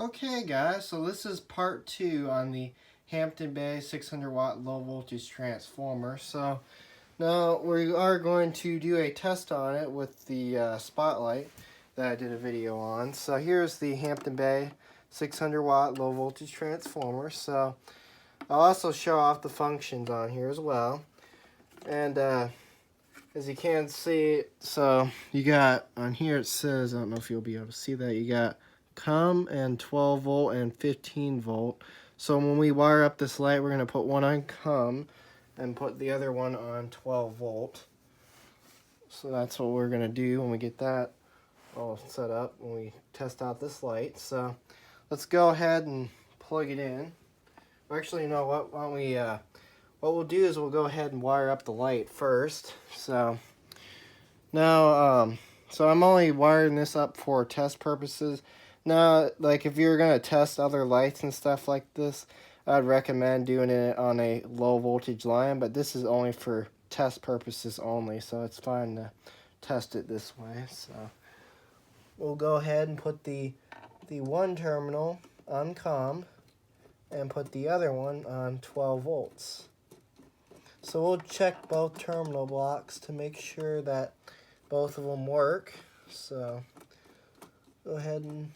Okay guys, so this is part 2 on the Hampton Bay 600 watt low voltage transformer. So now we are going to do a test on it with the spotlight that I did a video on. So here's the Hampton Bay 600 watt low voltage transformer. So I'll also show off the functions on here as well. And as you can see, so you got on here it says, I don't know if you'll be able to see that, you got COM and 12 volt and 15 volt. So when we wire up this light, we're going to put one on COM and put the other one on 12 volt. So that's what we're going to do when we get that all set up, when we test out this light. So let's go ahead and plug it in. Actually, you know what? Why don't we, what we'll do is we'll go ahead and wire up the light first. So now, so I'm only wiring this up for test purposes. Now, like if you're going to test other lights and stuff like this, I'd recommend doing it on a low voltage line, but this is only for test purposes only, so it's fine to test it this way. So we'll go ahead and put the one terminal on COM and put the other one on 12 volts. So we'll check both terminal blocks to make sure that both of them work. So go ahead and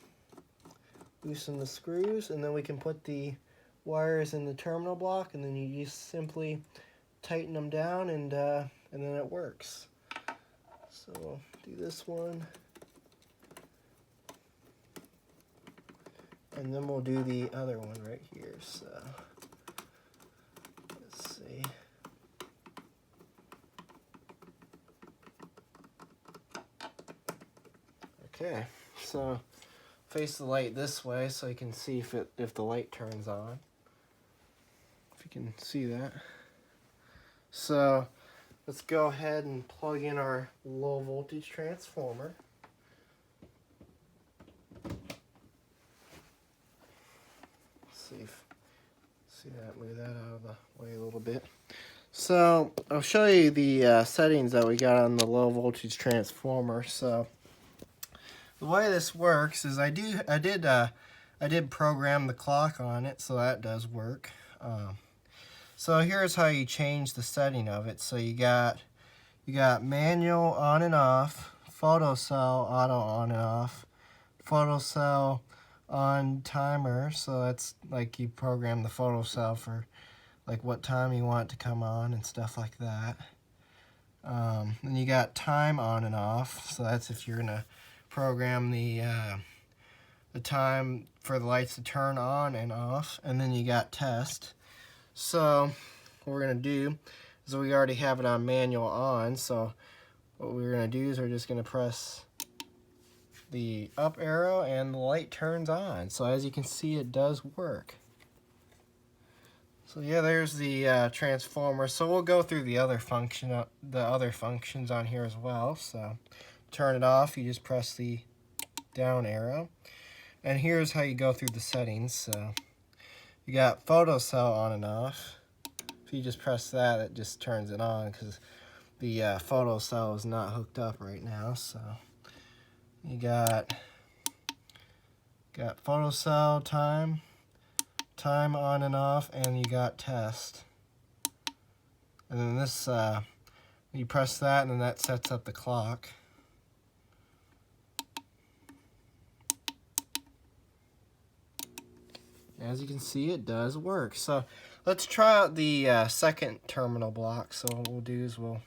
loosen the screws, and then we can put the wires in the terminal block, and then you just simply tighten them down, and then it works. So we'll do this one, and then we'll do the other one right here. So let's see. Okay, so face the light this way so you can see if the light turns on. If you can see that. So let's go ahead and plug in our low voltage transformer. See that, move that out of the way a little bit. So I'll show you the settings that we got on the low voltage transformer. So the way this works is I did program the clock on it, so that does work. So here's how you change the setting of it. So you got manual on and off, photocell auto on and off, photocell on timer. So that's like you program the photocell for like what time you want it to come on and stuff like that. Then you got time on and off. So that's if you're gonna program the time for the lights to turn on and off. And then you got test. So what we're gonna do is we already have it on manual on, so what we're gonna do is we're just gonna press the up arrow and the light turns on. So as you can see, it does work. So yeah, there's the transformer. So we'll go through the other functions on here as well. So turn it off, you just press the down arrow. And here's how you go through the settings. So you got photocell on and off. If you just press that, it just turns it on because the photocell is not hooked up right now. So you got photocell time on and off, and you got test. And then this, you press that, and then that sets up the clock. As you can see, it does work. So let's try out the second terminal block. So what we'll do is we'll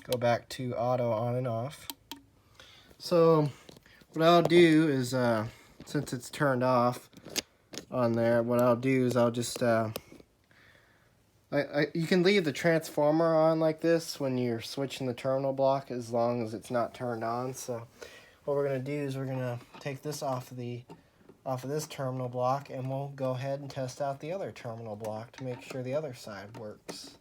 go back to auto on and off. So what I'll do is, since it's turned off on there, what I'll do is I'll just, you can leave the transformer on like this when you're switching the terminal block as long as it's not turned on. So what we're going to do is we're going to take this off of this terminal block, and we'll go ahead and test out the other terminal block to make sure the other side works.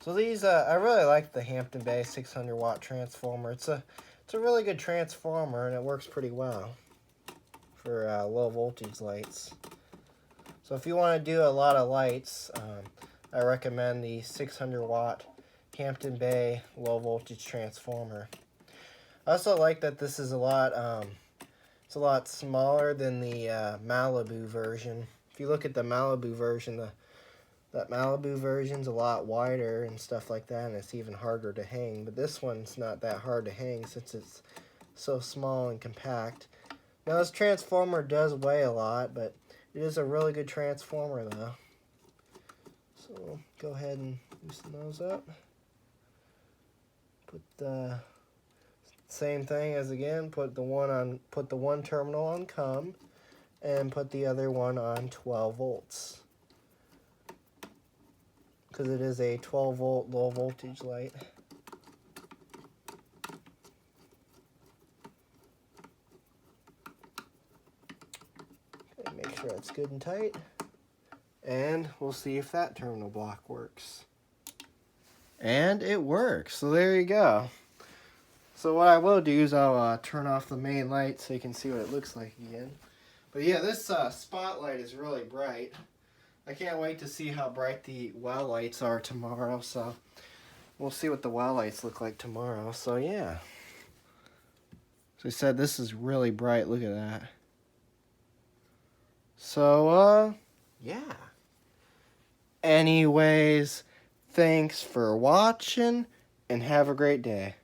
So these, I really like the Hampton Bay 600 watt transformer. It's a really good transformer, and it works pretty well for low voltage lights. So if you want to do a lot of lights, I recommend the 600 watt Hampton Bay low voltage transformer. I also like that this is a lot It's a lot smaller than the Malibu version. If you look at the Malibu version, that Malibu version's a lot wider and stuff like that, and it's even harder to hang. But this one's not that hard to hang since it's so small and compact. Now this transformer does weigh a lot, but it is a really good transformer though. So we'll go ahead and loosen those up. Put the same thing as again, put the one terminal on COM and put the other one on 12 volts. Because it is a 12 volt low voltage light. Okay, make sure it's good and tight. And we'll see if that terminal block works. And it works, so there you go. So what I will do is I'll turn off the main light so you can see what it looks like again. But yeah, this spotlight is really bright. I can't wait to see how bright the well lights are tomorrow, so we'll see what the well lights look like tomorrow. So yeah. So I said this is really bright, look at that. So yeah. Anyways, thanks for watching and have a great day.